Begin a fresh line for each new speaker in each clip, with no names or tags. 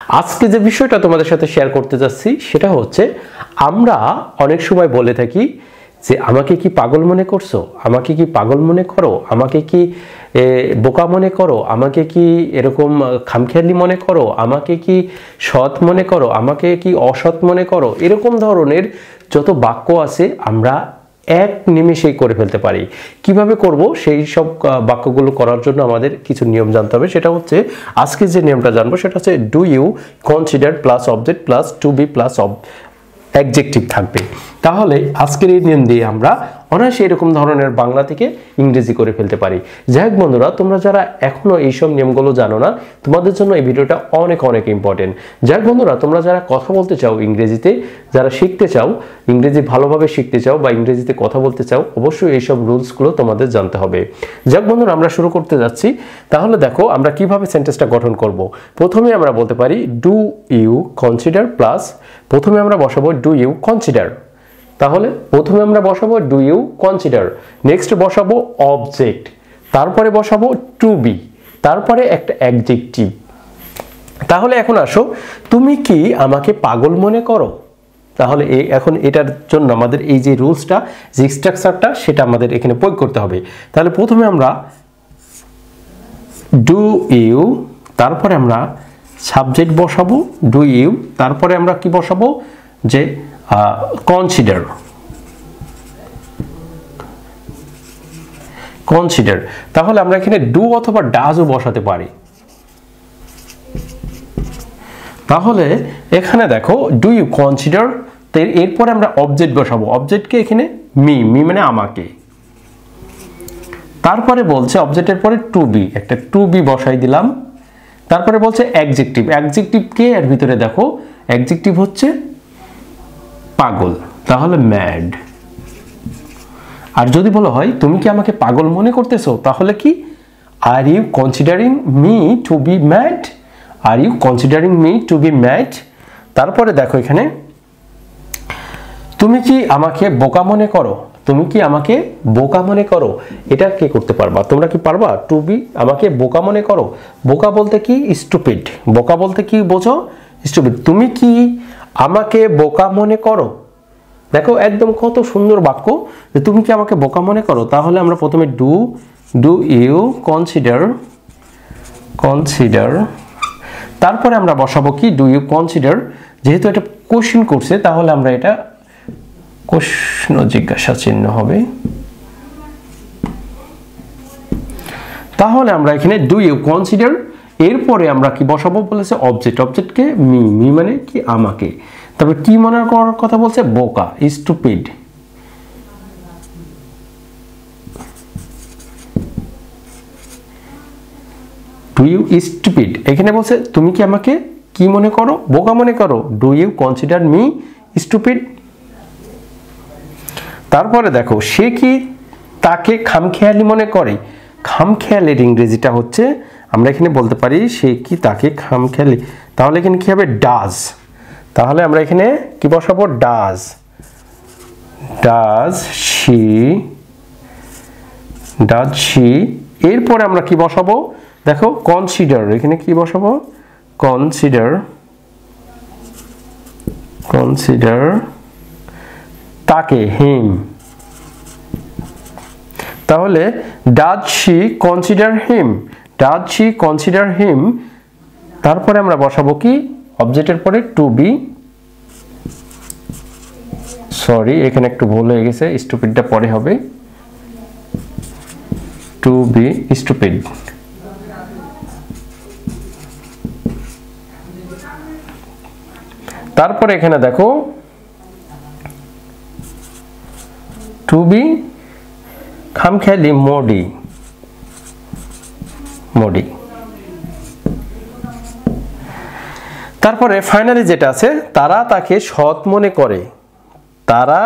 আজকে যে বিষয়টা তোমাদের সাথে শেয়ার করতে যাচ্ছি সেটা হচ্ছে আমরা অনেক সময় বলে থাকি যে আমাকে কি পাগল মনে করছো, আমাকে কি পাগল মনে করো, আমাকে কি বোকা মনে করো, আমাকে কি এরকম খামখেয়ালি মনে করো, আমাকে কি সৎ মনে করো, আমাকে কি অসৎ মনে করো। এরকম ধরনের যত বাক্য আছে আমরা এক নিমেষেই করে ফেলতে পারি। কিভাবে করব সেই সব বাক্যগুলো করার জন্য আমাদের কিছু নিয়ম জানতে হবে। সেটা হচ্ছে আজকে যে নিয়মটা জানবো সেটা হচ্ছে do you consider plus object plus to be plus adjective থাকবে। তাহলে আজকের এই নিয়ম দিয়ে আমরা অনায়াসে এরকম ধরনের বাংলা থেকে ইংরেজি করে ফেলতে পারি। যাই হোক বন্ধুরা, তোমরা যারা এখনো এইসব নিয়মগুলো জানো না তোমাদের জন্য এই ভিডিওটা অনেক অনেক ইম্পর্টেন্ট। যাই হোক বন্ধুরা, তোমরা যারা কথা বলতে চাও ইংরেজিতে, যারা শিখতে চাও, ইংরেজি ভালোভাবে শিখতে চাও বা ইংরেজিতে কথা বলতে চাও, অবশ্যই এইসব রুলসগুলো তোমাদের জানতে হবে। যাই হোক বন্ধুরা, আমরা শুরু করতে যাচ্ছি। তাহলে দেখো আমরা কিভাবে সেন্টেন্সটা গঠন করব। প্রথমে আমরা বলতে পারি ডু ইউ কনসিডার প্লাস প্রথমে আমরা বসাবো ডু ইউ কনসিডার। তাহলে প্রথমে আমরা বসাবো ডু ইউ কনসিডার, নেক্সট বসাবো অবজেক্ট, তারপরে বসাবো টু বি, তারপরে একটা অ্যাডজেক্টিভ। তাহলে এখন আসো, তুমি কি আমাকে পাগল মনে করো। তাহলে এখন এটার জন্য আমাদের এই যে রুলসটা, যে স্ট্রাকচারটা, সেটা আমাদের এখানে প্রয়োগ করতে হবে। তাহলে প্রথমে আমরা ডু ইউ, তারপরে আমরা সাবজেক্ট বসাবো ডু ইউ, তারপরে আমরা কি বসাবো যে কনসিডার। কনসিডার তাহলে আমরা এখানে ডু অথবা ডাজও বসাতে পারি। তাহলে এখানে দেখো ডু ইউ কনসিডার, এরপরে আমরা অবজেক্ট বসাবো। অবজেক্টকে এখানে মি মানে আমাকে। তারপরে বলছে অবজেক্টের পরে টু বি, একটা টু বি বসাই দিলাম। তারপরে বলছে অ্যাডজেক্টিভ। অ্যাডজেক্টিভকে এর ভিতরে দেখো, অ্যাডজেক্টিভ হচ্ছে পাগল, তাহলে ম্যাড। আর যদি বলা হয় তুমি কি আমাকে পাগল মনে করতেছো, তাহলে কি are you considering me to be mad, are you considering me to be mad. তারপরে দেখো এখানে তুমি কি আমাকে বোকা মনে করো, তুমি কি আমাকে বোকা মনে করো। এটা কে করতে পারবা, তোমরা কি পারবা টু বি আমাকে বোকা মনে করো। বোকা বলতে কি স্টুপিড, বোকা বলতে কি বোঝো স্টুপিড। তুমি কি আমাকে বোকা মনে করো। দেখো একদম কত সুন্দর বাক্য, যে তুমি কি আমাকে বোকা মনে করো। তাহলে আমরা প্রথমে ডু ইউ কনসিডার, তারপরে আমরা বসাবো কি ডু ইউ কনসিডার। যেহেতু এটা কোশ্চেন করছে তাহলে আমরা এটা প্রশ্ন জিজ্ঞাসা চিহ্ন হবে। তাহলে আমরা এখানে ডু ইউ কনসিডার, এরপরে আমরা কি বসাবো বলেছে অবজেক্ট। অবজেক্টকে মি মানে কি আমাকে। তবে কি মনে করার কথা বলছে, বোকা স্টুপিড। ডু ইউ স্টুপিড, এখানে বলছে তুমি কি আমাকে কি মনে করো, বোকা মনে করো। Do you consider me stupid. তারপরে দেখো সে কি তাকে খামখেয়ালি মনে করে। খামখেয়ালের ইংরেজিটা হচ্ছে আমরা এখানে বলতে পারি সে কি তাকে খামখেয়ালি। তাহলে এখানে কি হবে ডাজ। তাহলে আমরা এখানে কি বসাবো ডাজ শি। এরপরে আমরা কি বসাবো দেখো কনসিডার, এখানে কি বসাবো কনসিডার তাকে হিম। তাহলে ডাজ শি কনসিডার হিম। তারপরে আমরা বসাবো কি অবজেক্টের পরে টু বি, সরি এখানে একটু ভুল হয়ে গেছে, স্টুপিডটা পরে হবে, টু বি স্টুপিড। তারপরে এখানে দেখো টু বি খামখেয়ালি মোডি। তারপরে ফাইনালি যেটা আছে তারা তাকে সৎ মনে করে। তারা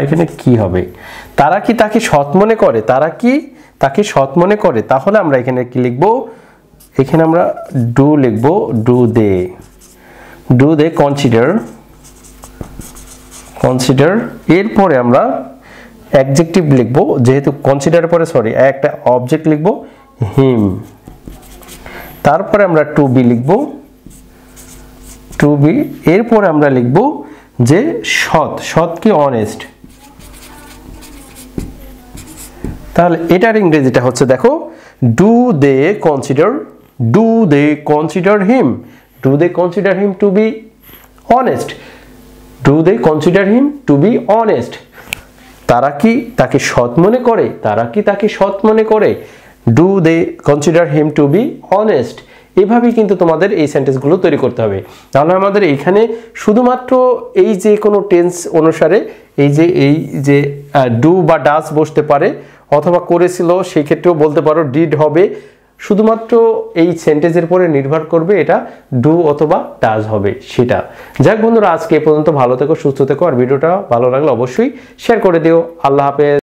এখানে কি হবে, তারা কি তাকে সৎ মনে করে, তারা কি তাকে সৎ মনে করে। তাহলে আমরা এখানে কি লিখবো, এখানে আমরা ডু লিখবো, ডু দে কনসিডার। এরপরে আমরা অ্যাডজেক্টিভ লিখবো, যেহেতু কনসিডার পরে সরি একটা অবজেক্ট লিখবো হিম, তারপরে আমরা টু বি লিখবো, টু বি, এরপরে আমরা লিখবো যে সৎ, সৎ কি অনেস্ট। তাহলে এটার ইংরেজিটা হচ্ছে দেখো, do they consider, do they consider him, do they consider him to be honest, do they consider him to be honest. তারা কি তাকে সৎ মনে করে, তারা কি তাকে সৎ মনে করে, do they consider him to be honest. এভাবেই কিন্তু তোমাদের এই সেন্টেন্সগুলো তৈরি করতে হবে। তাহলে আমাদের এখানে শুধুমাত্র এই যে কোনো টেন্স অনুসারে এই যে ডু বা ডাস বসতে পারে, অথবা করেছিল সেই ক্ষেত্রেও বলতে পারো ডিড হবে, শুধুমাত্র এই সেন্টেন্সের পরে নির্ভর করবে এটা ডু অথবা ডাজ হবে সেটা। যাক বন্ধুরা, আজকে এ পর্যন্ত, ভালো থেকো, সুস্থ থেকো, আর ভিডিওটা ভালো লাগলে অবশ্যই শেয়ার করে দিও। আল্লাহ হাফেজ।